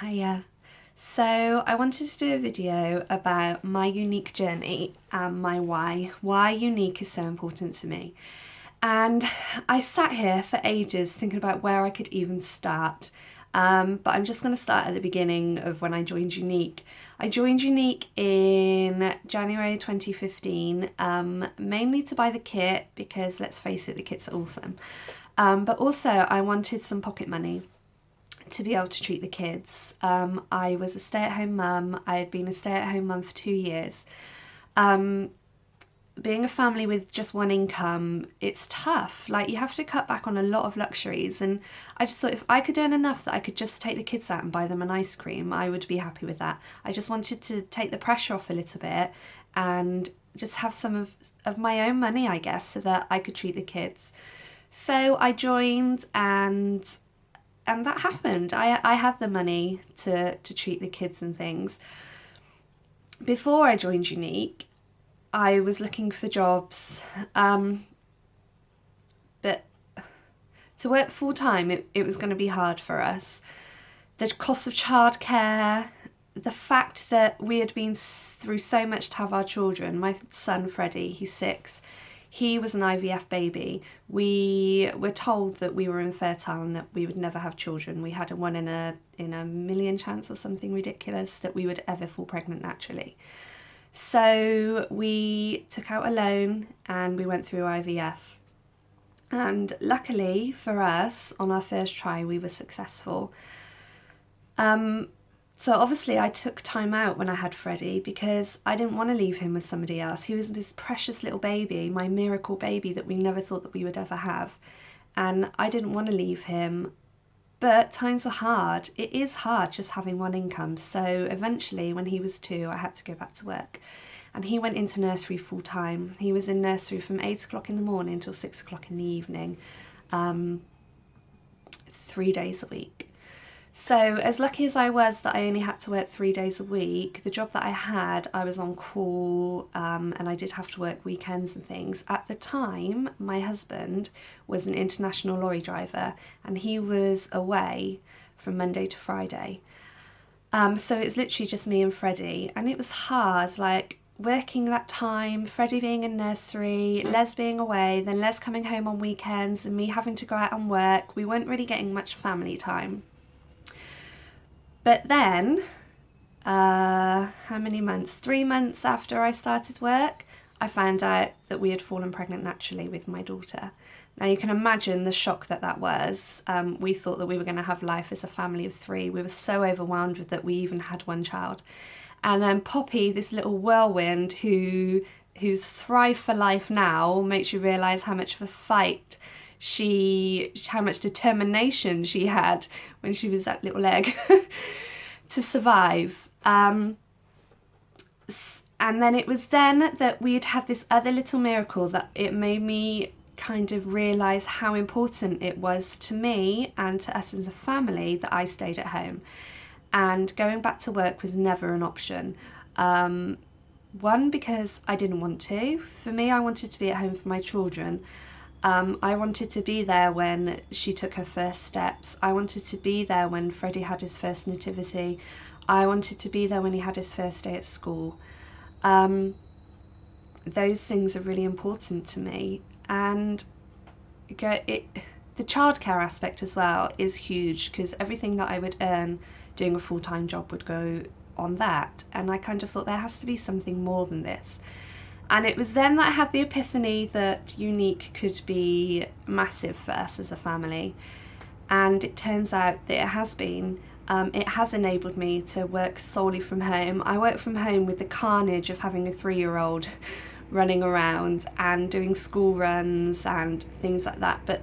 Hiya. So I wanted to do a video about my unique journey and my why unique is so important to me. And I sat here for ages thinking about where I could even start. But I'm just going to start at the beginning of when I joined Younique. I joined Younique in January 2015, mainly to buy the kit because let's face it, the kit's awesome. But also I wanted some pocket money to be able to treat the kids. I was a stay-at-home mum. I had been a stay-at-home mum for 2 years. Um, Being a family with just one income, it's tough. Like, you have to cut back on a lot of luxuries, and I just thought if I could earn enough that I could just take the kids out and buy them an ice cream, I would be happy with that. I just wanted to take the pressure off a little bit and just have some of my own money, I guess, so that I could treat the kids. So I joined, and that happened. I had the money to treat the kids and things. Before I joined Younique, I was looking for jobs, but to work full time, it was going to be hard for us. The cost of childcare, the fact that we had been through so much to have our children. My son Freddie, he's 6. He was an IVF baby. We were told that we were infertile and that we would never have children. We had a 1 in a million chance or something ridiculous that we would ever fall pregnant naturally. So we took out a loan and we went through IVF. And luckily for us, on our first try, we were successful. So obviously I took time out when I had Freddie because I didn't want to leave him with somebody else. He was this precious little baby, my miracle baby that we never thought that we would ever have. And I didn't want to leave him. But times are hard. It is hard just having one income. So eventually when he was 2, I had to go back to work. And he went into nursery full time. He was in nursery from 8 o'clock in the morning till 6 o'clock in the evening, 3 days a week. So as lucky as I was that I only had to work 3 days a week, the job that I had, I was on call, and I did have to work weekends and things. At the time, my husband was an international lorry driver and he was away from Monday to Friday. So it's literally just me and Freddie, and it was hard, like working that time, Freddie being in nursery, Les being away, then Les coming home on weekends and me having to go out and work. We weren't really getting much family time. But then, how many months? 3 months after I started work, I found out that we had fallen pregnant naturally with my daughter. Now you can imagine the shock that was. We thought that we were going to have life as a family of 3. We were so overwhelmed with that we even had one child. And then Poppy, this little whirlwind who's thrive for life now, makes you realise how much of a fight how much determination she had when she was that little egg to survive. And then it was then that we'd had this other little miracle that it made me kind of realise how important it was to me and to us as a family that I stayed at home. And going back to work was never an option. One, because I didn't want to. For me, I wanted to be at home for my children. I wanted to be there when she took her first steps. I wanted to be there when Freddie had his first nativity. I wanted to be there when he had his first day at school. Those things are really important to me. And the childcare aspect as well is huge because everything that I would earn doing a full-time job would go on that. And I kind of thought there has to be something more than this. And it was then that I had the epiphany that Younique could be massive for us as a family. And it turns out that it has been. It has enabled me to work solely from home. I work from home with the carnage of having a 3-year-old running around and doing school runs and things like that. But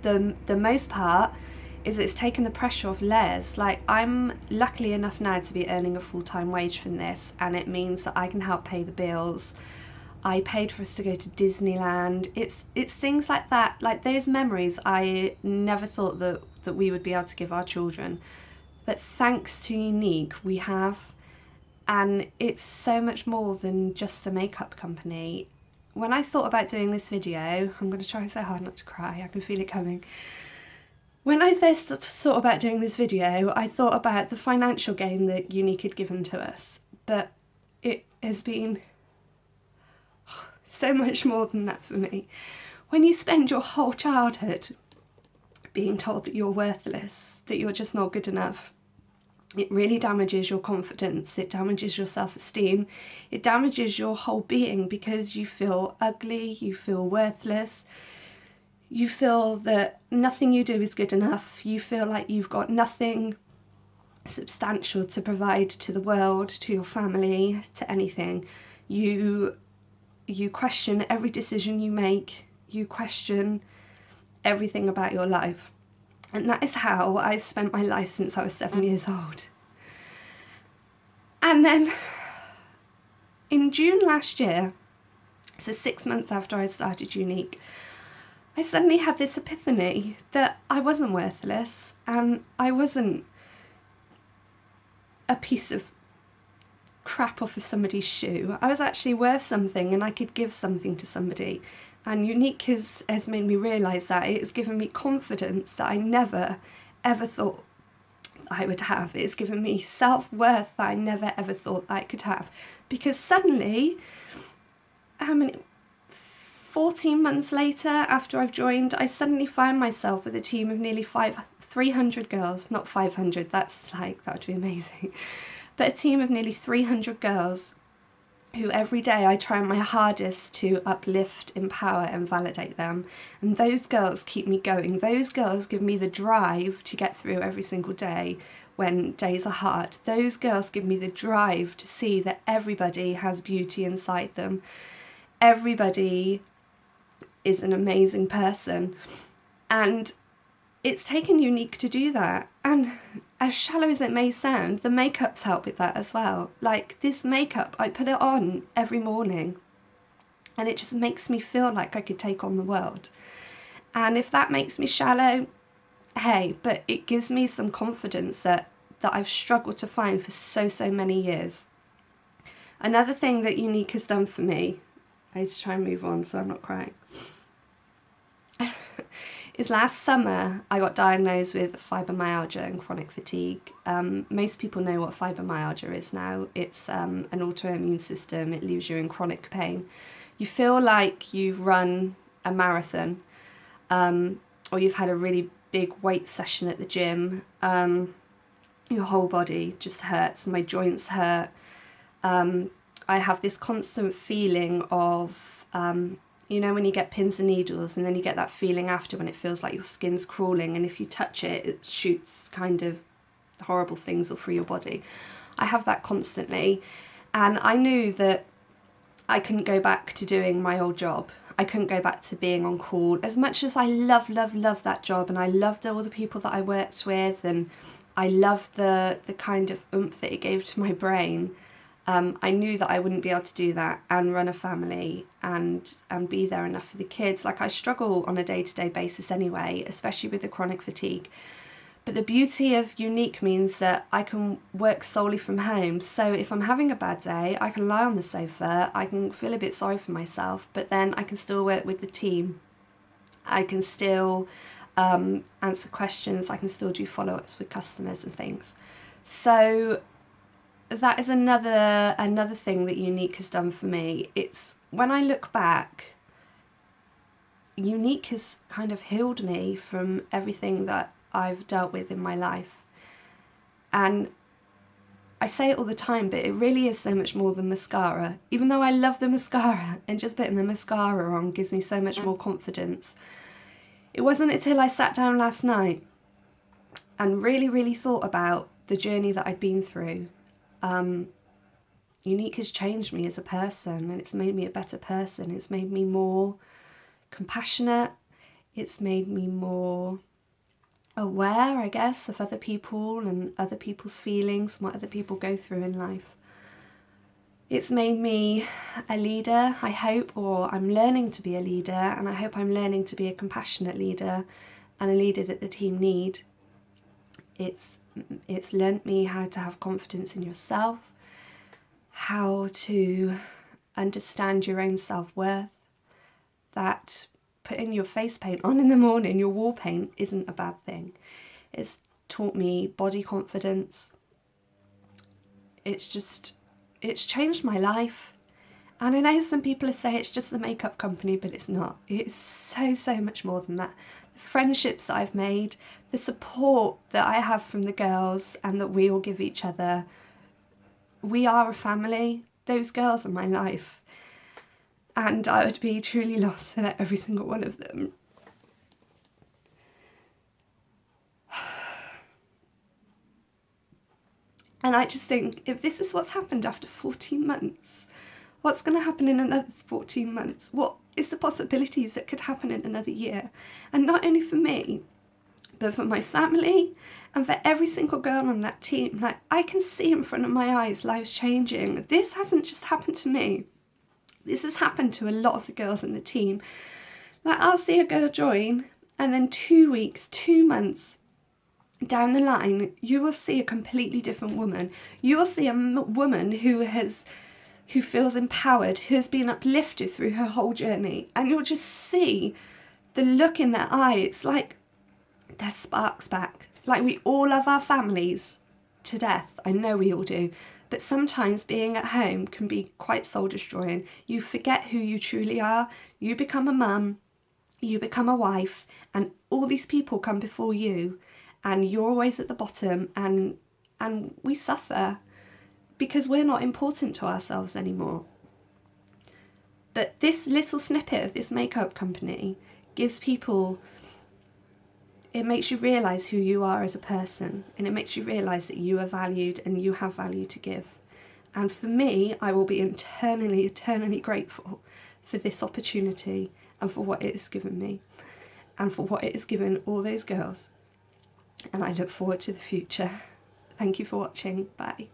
the most part is it's taken the pressure off Les. Like, I'm lucky enough now to be earning a full-time wage from this, and it means that I can help pay the bills. I paid for us to go to Disneyland. It's things like that, like those memories I never thought that we would be able to give our children. But thanks to Younique, we have, and it's so much more than just a makeup company. When I thought about doing this video, I'm going to try so hard not to cry, I can feel it coming. When I first thought about doing this video, I thought about the financial gain that younique had given to us, but it has been so much more than that for me. When you spend your whole childhood being told that you're worthless, that you're just not good enough, it really damages your confidence, it damages your self-esteem, it damages your whole being, because you feel ugly, you feel worthless, you feel that nothing you do is good enough, you feel like you've got nothing substantial to provide to the world, to your family, to anything. You question every decision you make, you question everything about your life. And that is how I've spent my life since I was 7 years old. And then in June last year, so 6 months after I started younique, I suddenly had this epiphany that I wasn't worthless and I wasn't a piece of crap off of somebody's shoe. I was actually worth something and I could give something to somebody. And younique has made me realise that. It has given me confidence that I never ever thought I would have. It's given me self-worth that I never ever thought I could have. Because suddenly, 14 months later after I've joined, I suddenly find myself with a team of nearly 300 girls, not 500, that would be amazing, but a team of nearly 300 girls who every day I try my hardest to uplift, empower and validate them. And those girls keep me going. Those girls give me the drive to get through every single day when days are hard. Those girls give me the drive to see that everybody has beauty inside them. Everybody is an amazing person, and it's taken younique to do that. And as shallow as it may sound, the makeup's helped with that as well. Like this makeup, I put it on every morning and it just makes me feel like I could take on the world. And if that makes me shallow, hey, but it gives me some confidence that I've struggled to find for so many years. Another thing that younique has done for me, I need to try and move on so I'm not crying, is last summer I got diagnosed with fibromyalgia and chronic fatigue. Most people know what fibromyalgia is now. It's an autoimmune system. It leaves you in chronic pain. You feel like you've run a marathon, or you've had a really big weight session at the gym. Your whole body just hurts. My joints hurt. I have this constant feeling of you know when you get pins and needles and then you get that feeling after when it feels like your skin's crawling, and if you touch it, it shoots kind of horrible things all through your body. I have that constantly, and I knew that I couldn't go back to doing my old job. I couldn't go back to being on call. As much as I love that job, and I loved all the people that I worked with, and I loved the kind of oomph that it gave to my brain, I knew that I wouldn't be able to do that and run a family and be there enough for the kids. Like I struggle on a day-to-day basis anyway, especially with the chronic fatigue. But the beauty of younique means that I can work solely from home. So if I'm having a bad day, I can lie on the sofa, I can feel a bit sorry for myself, but then I can still work with the team. I can still answer questions, I can still do follow-ups with customers and things. So that is another thing that younique has done for me. It's when I look back, younique has kind of healed me from everything that I've dealt with in my life. And I say it all the time, but it really is so much more than mascara. Even though I love the mascara, and just putting the mascara on gives me so much more confidence, it wasn't until I sat down last night and really thought about the journey that I'd been through. younique has changed me as a person, and it's made me a better person. It's made me more compassionate. It's made me more aware, I guess, of other people and other people's feelings and what other people go through in life. It's made me a leader, I hope, or I'm learning to be a leader, and I hope I'm learning to be a compassionate leader and a leader that the team need. It's learnt me how to have confidence in yourself, how to understand your own self-worth, that putting your face paint on in the morning, your wall paint, isn't a bad thing. It's taught me body confidence. It's changed my life. And I know some people say it's just the makeup company, but it's not. It's so much more than that. The friendships that I've made, the support that I have from the girls and that we all give each other. We are a family. Those girls are my life. And I would be truly lost without every single one of them. And I just think, if this is what's happened after 14 months, what's going to happen in another 14 months? What is the possibilities that could happen in another year? And not only for me, but for my family and for every single girl on that team. Like, I can see in front of my eyes lives changing. This hasn't just happened to me. This has happened to a lot of the girls in the team. Like, I'll see a girl join, and then 2 weeks, 2 months down the line, you will see a completely different woman. You will see a woman who feels empowered, who has been uplifted through her whole journey, and you'll just see the look in their eye. It's like their sparks back. Like, we all love our families to death. I know we all do. But sometimes being at home can be quite soul destroying. You forget who you truly are. You become a mum, you become a wife, and all these people come before you, and you're always at the bottom, and we suffer because we're not important to ourselves anymore. But this little snippet of this makeup company gives people, it makes you realise who you are as a person, and it makes you realise that you are valued and you have value to give. And for me, I will be eternally grateful for this opportunity and for what it has given me and for what it has given all those girls. And I look forward to the future. Thank you for watching. Bye.